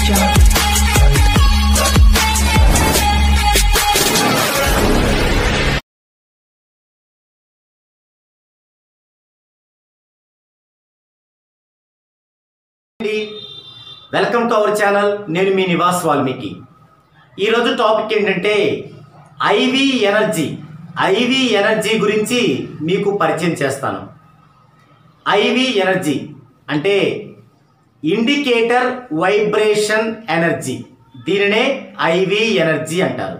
Welcome to our channel. నేను మీ నివాస్ వాల్మీకి. ఈరోజు topic ఏంటంటే ఐవి ఎనర్జీ గురించి మీకు పరిచయం చేస్తాను. ఐవి ఎనర్జీ అంటే ఇండికేటర్ వైబ్రేషన్ ఎనర్జీ, దీనినే ఐవి ఎనర్జీ అంటారు.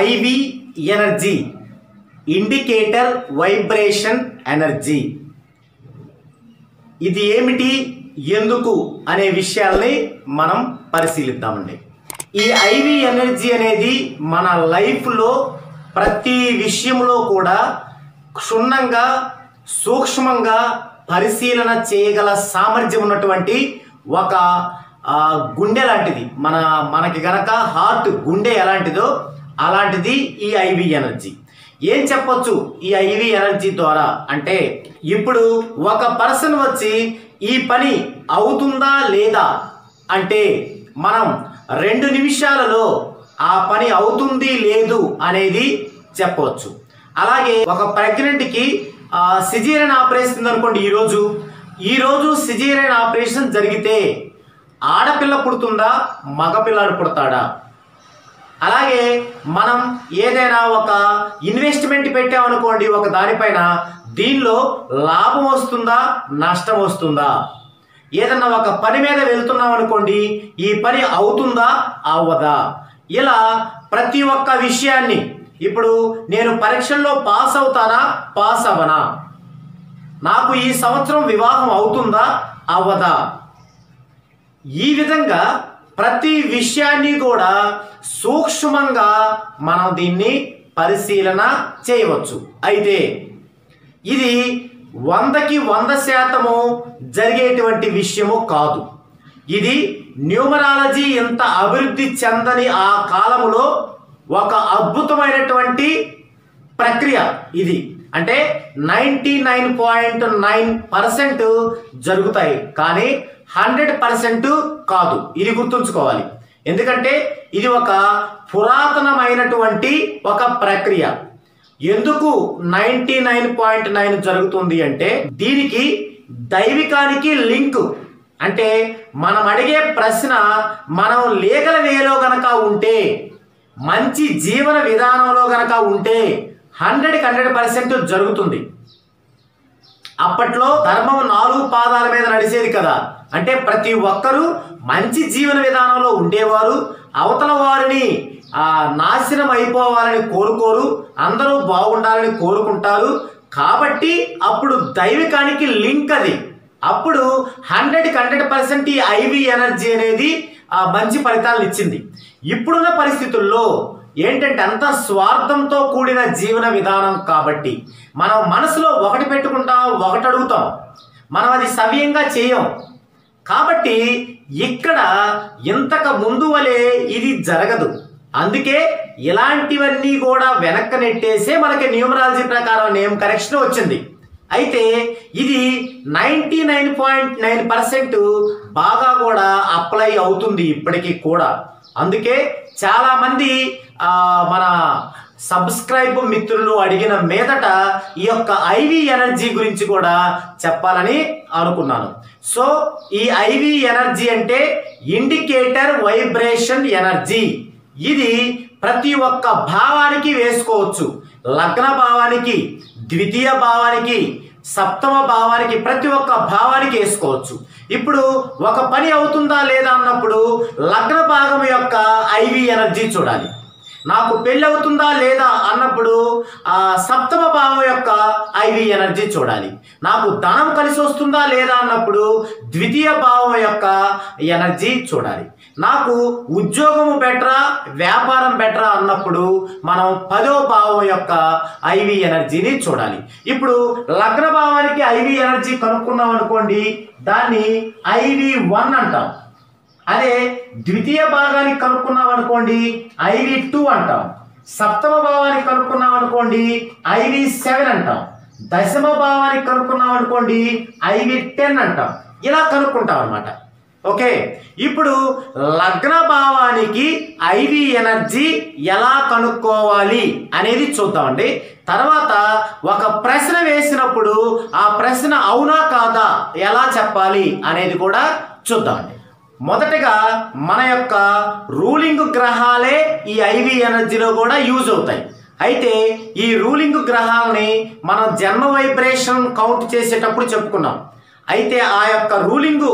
IV energy, indicator vibration energy, ఇది ఏమిటి, ఎందుకు అనే విషయాల్ని మనం పరిశీలిద్దామండి. ఈ ఐవి ఎనర్జీ అనేది మన లైఫ్లో ప్రతి విషయంలో కూడా క్షుణ్ణంగా సూక్ష్మంగా పరిశీలన చేయగల సామర్థ్యం ఉన్నటువంటి ఒక గుండె లాంటిది. మనకి గనక హార్ట్ గుండె ఎలాంటిదో అలాంటిది ఈ ఐవి ఎనర్జీ. ఏం చెప్పొచ్చు ఈ ఐవి ఎనర్జీ ద్వారా అంటే, ఇప్పుడు ఒక పర్సన్ వచ్చి ఈ పని అవుతుందా లేదా అంటే మనం 2 నిమిషాలలో ఆ పని అవుతుంది లేదు అనేది చెప్పవచ్చు. అలాగే ఒక ప్రెగ్నెంట్కి సిజేరియన్ ఆపరేషన్ అనుకోండి. ఈరోజు సిజేరియన్ ఆపరేషన్ జరిగితే ఆడపిల్ల పుడుతుందా, మగపిల్లాడు పుడతాడా? అలాగే మనం ఏదైనా ఒక ఇన్వెస్ట్మెంట్ పెట్టామనుకోండి ఒక దానిపైన, దీనిలో లాభం వస్తుందా, నష్టం వస్తుందా? ఏదన్నా ఒక పని మీద వెళ్తున్నాం అనుకోండి, ఈ పని అవుతుందా, అవ్వదా? ఇలా ప్రతి ఒక్క విషయాన్ని, ఇప్పుడు నేను పరీక్షల్లో పాస్ అవుతానా, పాస్ అవ్వనా? నాకు ఈ సంవత్సరం వివాహం అవుతుందా, అవ్వదా? ఈ విధంగా ప్రతి విషయాన్ని కూడా సూక్ష్మంగా మనం దీన్ని పరిశీలన చేయవచ్చు. అయితే ఇది 100కి 100% జరిగేటువంటి విషయము కాదు. ఇది న్యూమరాలజీ ఇంత అభివృద్ధి చెందని ఆ కాలములో ఒక అద్భుతమైనటువంటి ప్రక్రియ ఇది. అంటే 99.9% జరుగుతాయి, కానీ 100% కాదు. ఇది గుర్తుంచుకోవాలి. ఎందుకంటే ఇది ఒక పురాతనమైనటువంటి ఒక ప్రక్రియ. ఎందుకు 99.9 జరుగుతుంది అంటే, దీనికి దైవికానికి లింక్. అంటే మనం అడిగే ప్రశ్న మనం లీగల్ వేలో గనక ఉంటే, మంచి జీవన విధానంలో గనక ఉంటే 100% జరుగుతుంది. అప్పట్లో ధర్మం 4 పాదాల మీద నడిచేది కదా. అంటే ప్రతి ఒక్కరూ మంచి జీవన విధానంలో ఉండేవారు. అవతల వారిని నాశనం అయిపోవాలని కోరుకోరు, అందరూ బాగుండాలని కోరుకుంటారు. కాబట్టి అప్పుడు దైవికానికి లింక్ అది. అప్పుడు 100% ఈ ఐవి ఎనర్జీ అనేది మంచి ఫలితాలను ఇచ్చింది. ఇప్పుడున్న పరిస్థితుల్లో ఏంటంటే అంత స్వార్థంతో కూడిన జీవన విధానం కాబట్టి మనం మనసులో ఒకటి పెట్టుకుంటాం, ఒకటి అడుగుతాం, మనం అది సవ్యంగా చేయం. కాబట్టి ఇక్కడ ఇంతకు ముందు వలె ఇది జరగదు. అందుకే ఇలాంటివన్నీ కూడా వెనక్కి నెట్టేసే మనకి న్యూమరాలజీ ప్రకారం నేమ్ కరెక్షన్ వచ్చింది. అయితే ఇది 99.9% బాగా కూడా అప్లై అవుతుంది ఇప్పటికీ కూడా. అందుకే చాలామంది మన సబ్స్క్రైబ్ మిత్రులు అడిగిన మీదట ఈ యొక్క ఐవి ఎనర్జీ గురించి కూడా చెప్పాలని అనుకున్నాను. సో ఈ ఐవి ఎనర్జీ అంటే ఇండికేటర్ వైబ్రేషన్ ఎనర్జీ. ఇది ప్రతి ఒక్క భావానికి వేసుకోవచ్చు. లగ్న భావానికి, ద్వితీయ భావానికి, సప్తమ భావానికి, ప్రతి ఒక్క భావానికి వేసుకోవచ్చు. ఇప్పుడు ఒక పని అవుతుందా లేదా అన్నప్పుడు లగ్న భాగం యొక్క ఐవి ఎనర్జీ చూడాలి. నాకు పెళ్ళి అవుతుందా లేదా అన్నప్పుడు సప్తమ భావం యొక్క ఐవి ఎనర్జీ చూడాలి. నాకు ధనం కలిసి వస్తుందా లేదా అన్నప్పుడు ద్వితీయ భావం యొక్క ఎనర్జీ చూడాలి. నాకు ఉద్యోగము బెటరా, వ్యాపారం బెటరా అన్నప్పుడు మనం 10వ భావం యొక్క ఐవి ఎనర్జీని చూడాలి. ఇప్పుడు లగ్న భావానికి ఐవి ఎనర్జీ కనుక్కున్నాం అనుకోండి, దాన్ని IV1 అంటాం. అదే ద్వితీయ భాగానికి కనుక్కున్నాం అనుకోండి IV2 అంటాం. సప్తమ భావానికి కనుక్కున్నాం అనుకోండి IV7 అంటాం. దశమ భావానికి కనుక్కున్నాం అనుకోండి IV10 అంటాం. ఇలా కనుక్కుంటాం అనమాట. ఓకే, ఇప్పుడు లగ్న భావానికి IV ఎనర్జీ ఎలా కనుక్కోవాలి అనేది చూద్దామండి. తర్వాత ఒక ప్రశ్న వేసినప్పుడు ఆ ప్రశ్న అవునా కాదా ఎలా చెప్పాలి అనేది కూడా చూద్దామండి. మొదటగా మన యొక్క రూలింగ్ గ్రహాలే ఈ IV ఎనర్జీలో కూడా యూజ్ అవుతాయి. అయితే ఈ రూలింగ్ గ్రహాలని మనం జన్మ వైబ్రేషన్ కౌంట్ చేసేటప్పుడు చెప్పుకున్నాం. అయితే ఆ యొక్క రూలింగ్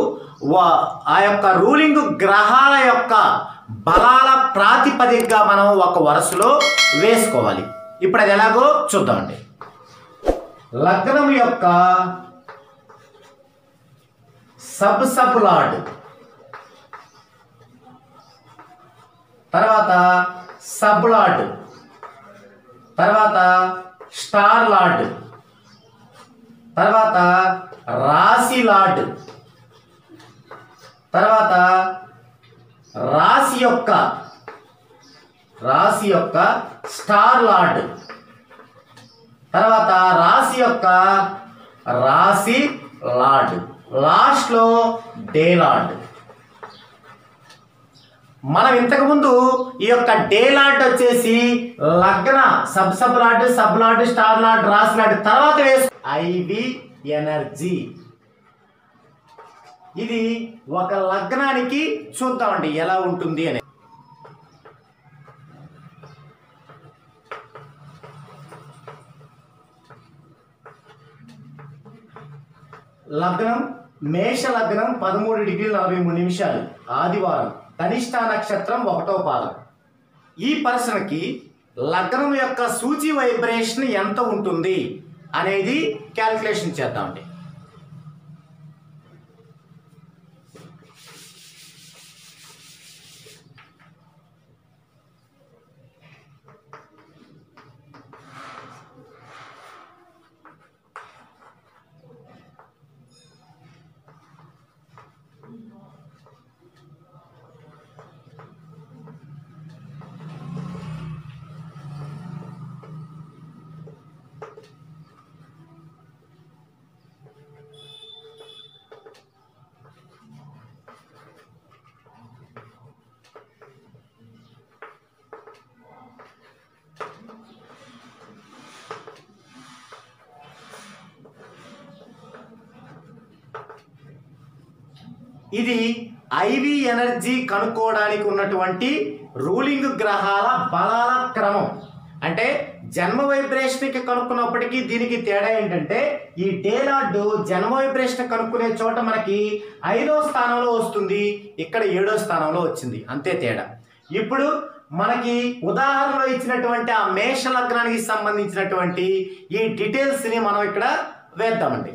గ్రహాల యొక్క బలాల ప్రాతిపదికగా మనం ఒక వరుసలో వేసుకోవాలి. ఇప్పుడు అది ఎలాగో చూద్దామండి. లగ్నం యొక్క సబ్ లార్డ్, తర్వాత సబ్ లార్డ్, తర్వాత స్టార్ లార్డ్, తర్వాత రాశి లార్డ్, తర్వాత రాశి యొక్క స్టార్ లార్డ్, తర్వాత రాశి లార్డ్, లాస్ట్లో డే లార్డ్. మనం ఇంతకుముందు ఈ యొక్క డే లార్డ్ వచ్చేసి లగ్న సబ్ లార్డ్, స్టార్ లార్డ్, రాశి లార్డ్ తర్వాత IV ఎనర్జీ. ఇది ఒక లగ్నానికి చూద్దామండి ఎలా ఉంటుంది అని. లగ్నం మేష లగ్నం 13 డిగ్రీల 43 నిమిషాలు ఆదివారం, కనిష్ట నక్షత్రం 1వ పాదం. ఈ పర్సన్కి లగ్నం యొక్క సూచి వైబ్రేషన్ ఎంత ఉంటుంది అనేది క్యాల్కులేషన్ చేద్దామండి. ఇది IV ఎనర్జీ కనుక్కోవడానికి ఉన్నటువంటి రూలింగ్ గ్రహాల బలాల క్రమం. అంటే జన్మ వైబ్రేషన్కి కనుక్కున్నప్పటికీ దీనికి తేడా ఏంటంటే ఈ డే లార్డ్ జన్మ వైబ్రేషన్ కనుక్కునే చోట మనకి 5వ స్థానంలో వస్తుంది, ఇక్కడ 7వ స్థానంలో వచ్చింది, అంతే తేడా. ఇప్పుడు మనకి ఉదాహరణలో ఇచ్చినటువంటి ఆ మేష లగ్నానికి సంబంధించినటువంటి ఈ డీటెయిల్స్ని మనం ఇక్కడ వేద్దామండి.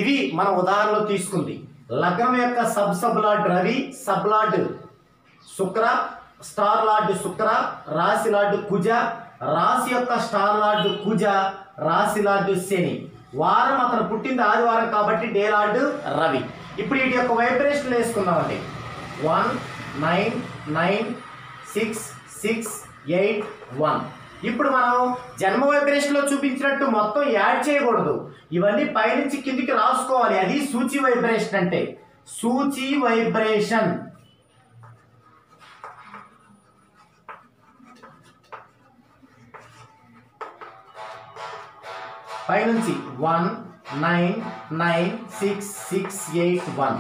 ఇవి మన ఉదాహరణలో తీసుకుంది. లగ్నం యొక్క sub lord Ravi, sub lord శుక్ర, స్టార్ లార్డ్ శుక్ర, రాశి లార్డ్ కుజ, రాశి యొక్క స్టార్ లార్డ్ కుజ, రాశి లార్డ్ శని. వారం అతను పుట్టింది ఆదివారం కాబట్టి డే లార్డ్ రవి. ఇప్పుడు వీటి యొక్క వైబ్రేషన్ వేసుకుందామండి. 1 9 9 6 6 8 1. ఇప్పుడు మనం జన్మ వైబ్రేషన్లో చూపించినట్టు మొత్తం యాడ్ చేయకూడదు, ఇవన్నీ పైనుంచి కిందికి రాసుకోవాలి. అది సూచి వైబ్రేషన్ అంటే. సూచి వైబ్రేషన్ పైనుంచి 1 9 9 6 6 8 1.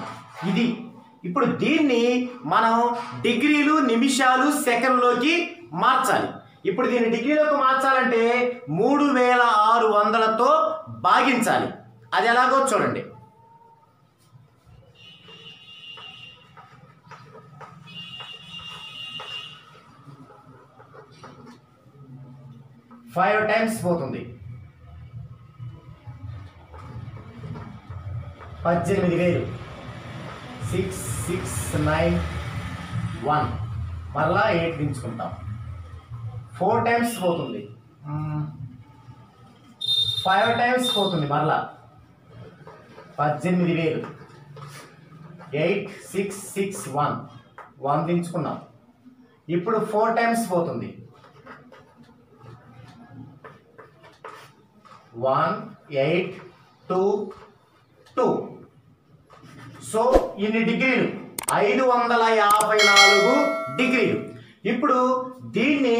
ఇది ఇప్పుడు దీన్ని మనం డిగ్రీలు, నిమిషాలు, సెకండ్లోకి మార్చాలి. ఇప్పుడు దీన్ని డిగ్రీలోకి మార్చాలంటే 3600తో భాగించాలి. అది ఎలాగో చూడండి. ఫైవ్ టైమ్స్ పోతుంది, 18,000. 6 6 9 1. మరలా 8 దించుకుంటాం. 4 టైమ్స్ పోతుంది, 5 టైమ్స్ పోతుంది, మరలా 18,000. 8 6 6 1 దించుకున్నాం. ఇప్పుడు 4 టైమ్స్ పోతుంది, 1.822. సో ఇన్ని డిగ్రీలు 554 డిగ్రీలు. ఇప్పుడు దీన్ని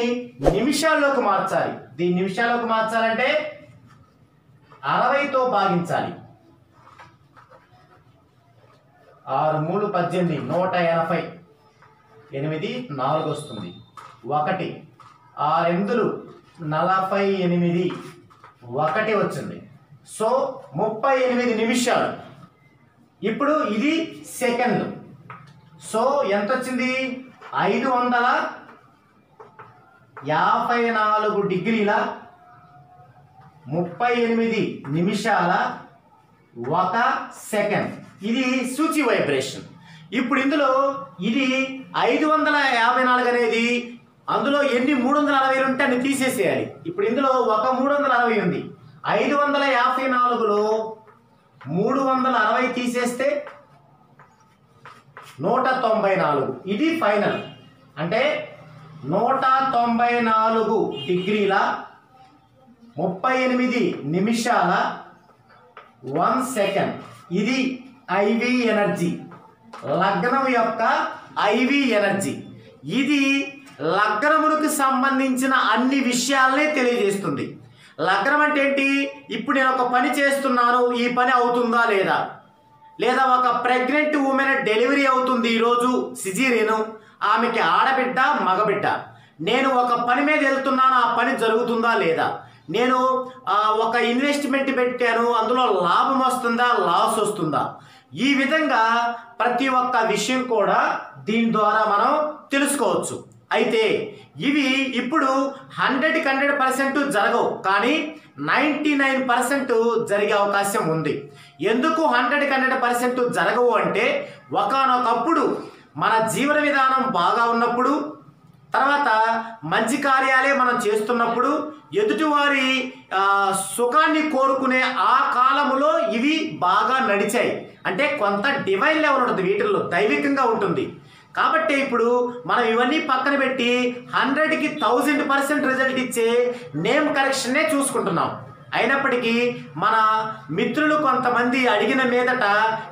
నిమిషాల్లోకి మార్చాలి. దీన్ని నిమిషాల్లోకి మార్చాలంటే 60తో భాగించాలి. 6 3 18 180. 8 4 వస్తుంది. 1 6 8 48 1 వచ్చింది. సో 38 నిమిషాలు. ఇప్పుడు ఇది సెకండ్లు. సో ఎంత వచ్చింది? 554 డిగ్రీల 38 నిమిషాల 1 సెకండ్. ఇది సూచి వైబ్రేషన్. ఇప్పుడు ఇందులో ఇది 554 అనేది అందులో ఎన్ని 360 ఉంటే అన్ని తీసేసేయాలి. ఇప్పుడు ఇందులో ఒక 360 ఉంది. 554లో 360 తీసేస్తే 194. ఇది ఫైనల్. అంటే 194 డిగ్రీల 38 నిమిషాల 1 సెకండ్. ఇది ఐవి ఎనర్జీ, లగ్నం యొక్క ఐవి ఎనర్జీ. ఇది లగ్నములకు సంబంధించిన అన్ని విషయాలనే తెలియజేస్తుంది. లగ్నం అంటే ఏంటి? ఇప్పుడు నేను ఒక పని చేస్తున్నాను, ఈ పని అవుతుందా లేదా, లేదా ఒక ప్రెగ్నెంట్ ఉమెన్ డెలివరీ అవుతుంది ఈరోజు సిజేరియన్, ఆమెకి ఆడబిడ్డ మగబిడ్డ, నేను ఒక పని మీద వెళ్తున్నాను, ఆ పని జరుగుతుందా లేదా, నేను ఒక ఇన్వెస్ట్మెంట్ పెట్టాను, అందులో లాభం వస్తుందా లాస్ వస్తుందా, ఈ విధంగా ప్రతి ఒక్క విషయం కూడా దీని ద్వారా మనం తెలుసుకోవచ్చు. అయితే ఇవి ఇప్పుడు 100% జరగవు, కానీ 99% జరిగే అవకాశం ఉంది. ఎందుకు 100% జరగవు అంటే, ఒకానొకప్పుడు మన జీవన విధానం బాగా ఉన్నప్పుడు, తర్వాత మంచి కార్యాలే మనం చేస్తున్నప్పుడు, ఎదుటివారి సుఖాన్ని కోరుకునే ఆ కాలములో ఇవి బాగా నడిచాయి. అంటే కొంత డివైన్ లెవెల్ ఉంటుంది, వీటిల్లో దైవికంగా ఉంటుంది. కాబట్టి ఇప్పుడు మనం ఇవన్నీ పక్కన పెట్టి 100కి 1000% రిజల్ట్ ఇచ్చే నేమ్ కరెక్షన్నే చూసుకుంటున్నాం. అయినప్పటికీ మన మిత్రులు కొంతమంది అడిగిన మీదట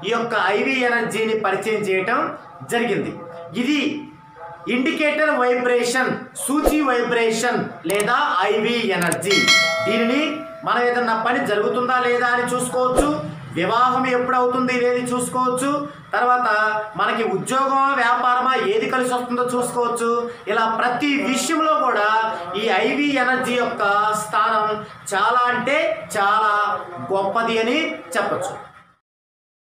ఈ యొక్క ఐవి ఎనర్జీని పరిచయం చేయటం జరిగింది. ఇది ఇండికేటర్ వైబ్రేషన్, సూచి వైబ్రేషన్ లేదా ఐవి ఎనర్జీ. దీనిని మనం ఏదన్నా పని జరుగుతుందా లేదా అని చూసుకోవచ్చు, వివాహం ఎప్పుడవుతుంది అనేది చూసుకోవచ్చు, తర్వాత మనకి ఉద్యోగమా వ్యాపారమా ఏది కలిసి వస్తుందో చూసుకోవచ్చు. ఇలా ప్రతి విషయంలో కూడా ఈ ఐవి ఎనర్జీ యొక్క స్థానం చాలా అంటే చాలా గొప్పది అని చెప్పచ్చు.